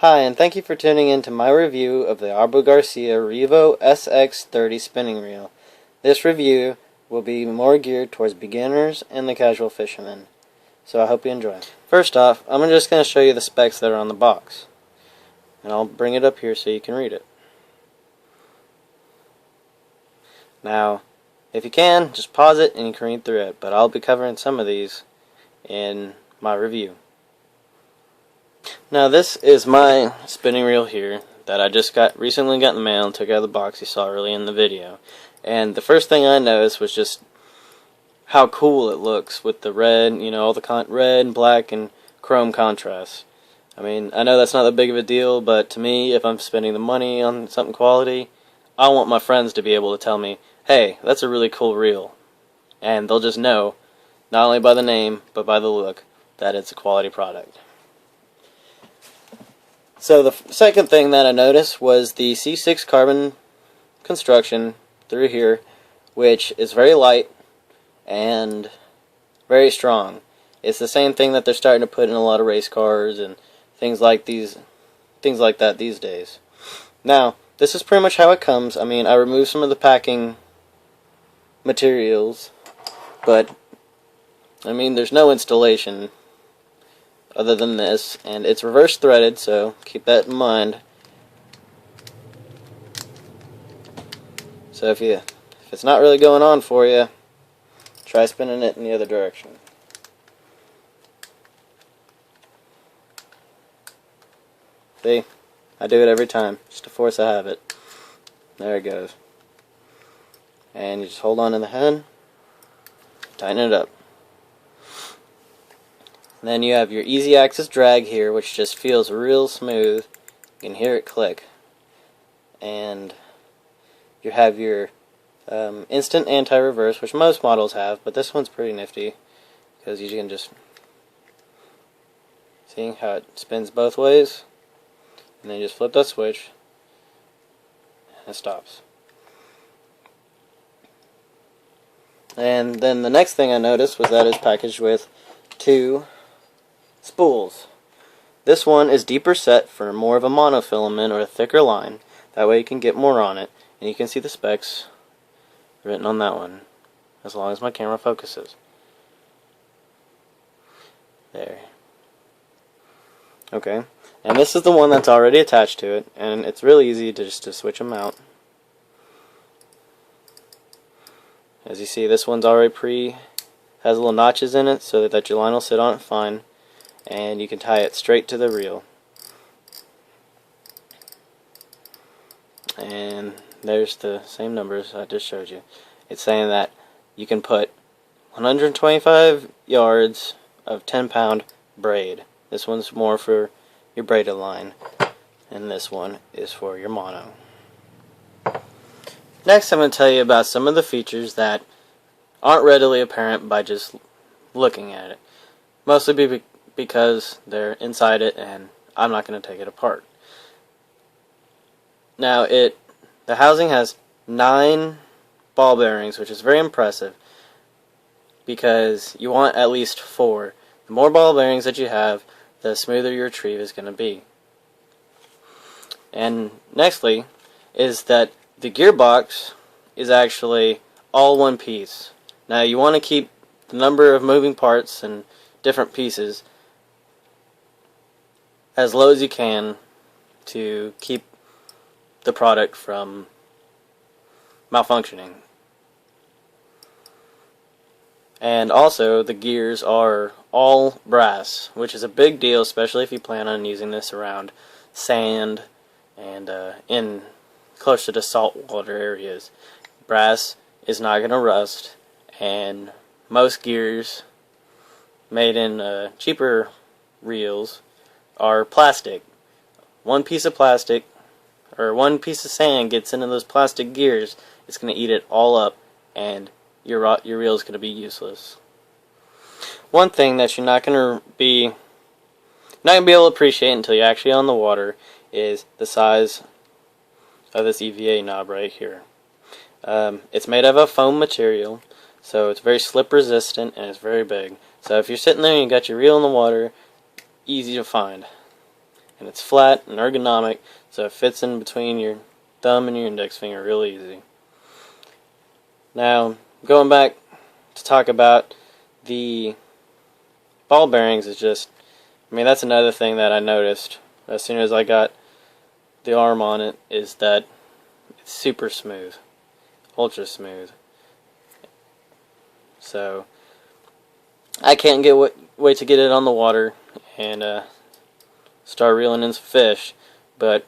Hi, and thank you for tuning in to my review of the Garcia Revo SX30 spinning reel. This review will be more geared towards beginners and the casual fisherman, so I hope you enjoy. First off, I'm just going to show you the specs that are on the box, and I'll bring it up here so you can read it. Now, if you can, just pause it and you can read through it, but I'll be covering some of these in my review. Now this is my spinning reel here that I just recently got in the mail and took out of the box you saw early in the video. And the first thing I noticed was just how cool it looks with the red, all the red, black, and chrome contrast. I mean, I know that's not that big of a deal, but to me, if I'm spending the money on something quality, I want my friends to be able to tell me, hey, that's a really cool reel. And they'll just know, not only by the name, but by the look, that it's a quality product. So the second thing that I noticed was the C6 carbon construction through here, which is very light and very strong. It's the same thing that they're starting to put in a lot of race cars and things like that these days. Now, this is pretty much how it comes. I mean, I removed some of the packing materials, but I mean, there's no installation other than this, and it's reverse threaded, so keep that in mind. So if it's not really going on for you, try spinning it in the other direction. See, I do it every time, just to force a habit. There it goes. And you just hold on to the head, tighten it up. Then you have your easy axis drag here, which just feels real smooth. You can hear it click. And you have your instant anti-reverse, which most models have, but this one's pretty nifty because you can just see how it spins both ways, and then you just flip that switch and it stops. And then the next thing I noticed was that it's packaged with two spools. This one is deeper set for more of a monofilament or a thicker line. That way you can get more on it, and you can see the specs written on that one, as long as my camera focuses. There. Okay, and this is the one that's already attached to it, and it's really easy to just switch them out. As you see, this one's already has little notches in it so that your line will sit on it fine. And you can tie it straight to the reel. And there's the same numbers I just showed you. It's saying that you can put 125 yards of 10-pound braid. This one's more for your braided line, and this one is for your mono. Next, I'm going to tell you about some of the features that aren't readily apparent by just looking at it. Mostly because they're inside it and I'm not going to take it apart. Now the housing has 9 ball bearings, which is very impressive because you want at least 4. The more ball bearings that you have, the smoother your retrieve is going to be. And nextly is that the gearbox is actually all one piece. Now you want to keep the number of moving parts and different pieces as low as you can to keep the product from malfunctioning. And also the gears are all brass, which is a big deal, especially if you plan on using this around sand and in closer to saltwater areas. Brass is not going to rust, and most gears made in cheaper reels are plastic. One piece of plastic or one piece of sand gets into those plastic gears, it's going to eat it all up, and your reel is going to be useless. One thing that you're not going to be able to appreciate until you're actually on the water is the size of this EVA knob right here. It's made of a foam material, so it's very slip resistant and it's very big. So if you're sitting there and you got your reel in the water, easy to find. and it's flat and ergonomic, so it fits in between your thumb and your index finger real easy. Now, going back to talk about the ball bearings, that's another thing that I noticed as soon as I got the arm on it, is that it's super smooth, ultra smooth. So I can't wait to get it on the water and start reeling in some fish. But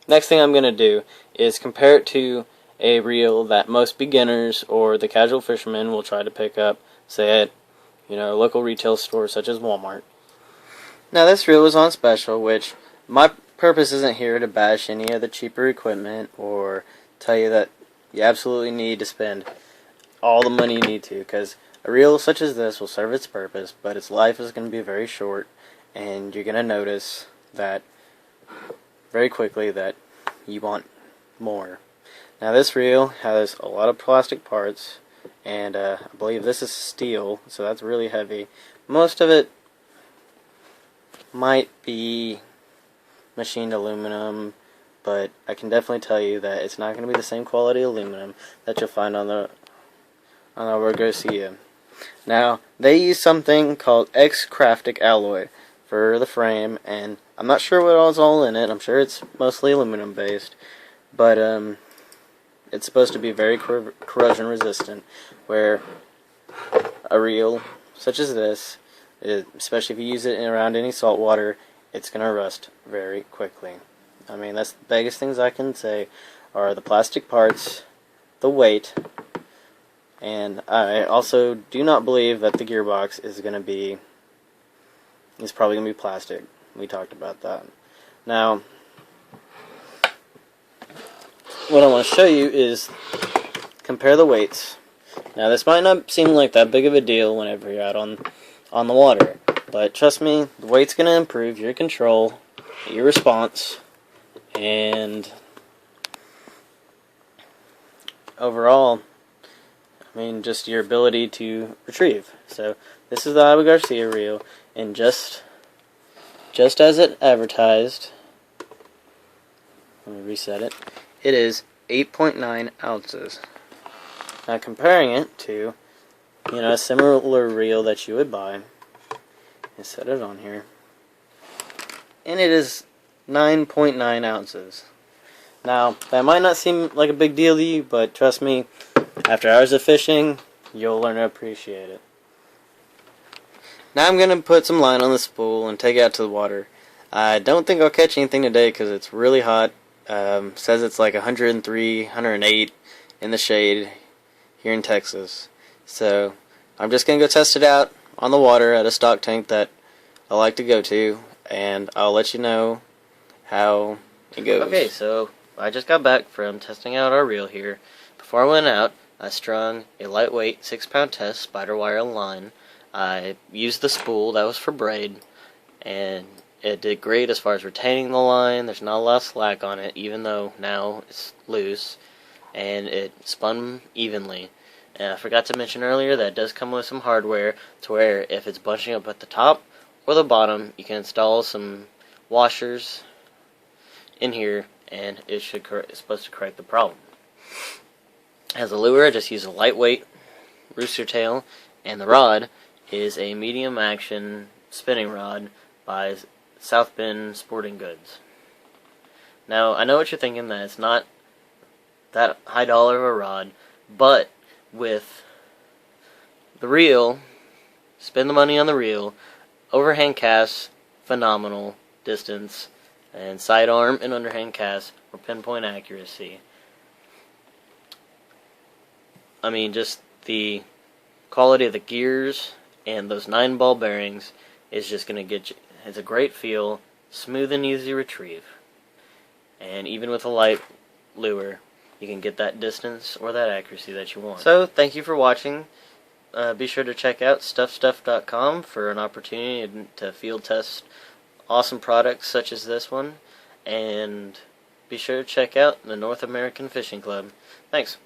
next thing I'm going to do is compare it to a reel that most beginners or the casual fishermen will try to pick up, say at a local retail store such as Walmart. Now this reel was on special, which my purpose isn't here to bash any of the cheaper equipment or tell you that you absolutely need to spend all the money you need to, because a reel such as this will serve its purpose, but its life is going to be very short, and you're going to notice that very quickly that you want more. Now this reel has a lot of plastic parts, and I believe this is steel, so that's really heavy. Most of it might be machined aluminum, but I can definitely tell you that it's not going to be the same quality aluminum that you'll find on our Garcia. Now, they use something called Constructive alloy for the frame, and I'm not sure what all's all in it. I'm sure it's mostly aluminum based, but it's supposed to be very corrosion resistant, where a reel such as this, especially if you use it around any salt water, it's going to rust very quickly. That's the biggest things I can say are the plastic parts, the weight, and I also do not believe that the gearbox is probably going to be plastic. We talked about that. Now, what I want to show you is compare the weights. Now this might not seem like that big of a deal whenever you're out on the water, but trust me, the weight's going to improve your control, your response, and overall, just your ability to retrieve. So this is the Garcia reel, and just as it advertised, let me reset it, it is 8.9 ounces. Now comparing it to a similar reel that you would buy, and set it on here, and it is 9.9 ounces. Now, that might not seem like a big deal to you, but trust me, after hours of fishing, you'll learn to appreciate it. Now I'm going to put some line on the spool and take it out to the water. I don't think I'll catch anything today because it's really hot. Says it's like 103, 108 in the shade here in Texas. So I'm just going to go test it out on the water at a stock tank that I like to go to, and I'll let you know how it goes. Okay, so I just got back from testing out our reel here. Before I went out, I strung a lightweight 6-pound test spider wire line. I used the spool that was for braid, and it did great as far as retaining the line. There's not a lot of slack on it, even though now it's loose, and it spun evenly. And I forgot to mention earlier that it does come with some hardware to where if it's bunching up at the top or the bottom, you can install some washers in here, and it's supposed to correct the problem. As a lure, I just use a lightweight rooster tail, and the rod is a medium action spinning rod by South Bend Sporting Goods. Now, I know what you're thinking, that it's not that high dollar of a rod, but with the reel, spend the money on the reel, overhand cast, phenomenal distance, and sidearm and underhand cast for pinpoint accuracy. Just the quality of the gears and those 9-ball bearings is just going to get you. It's a great feel, smooth and easy retrieve. And even with a light lure, you can get that distance or that accuracy that you want. So, thank you for watching. Be sure to check out stuffstuff.com for an opportunity to field test awesome products such as this one. And be sure to check out the North American Fishing Club. Thanks.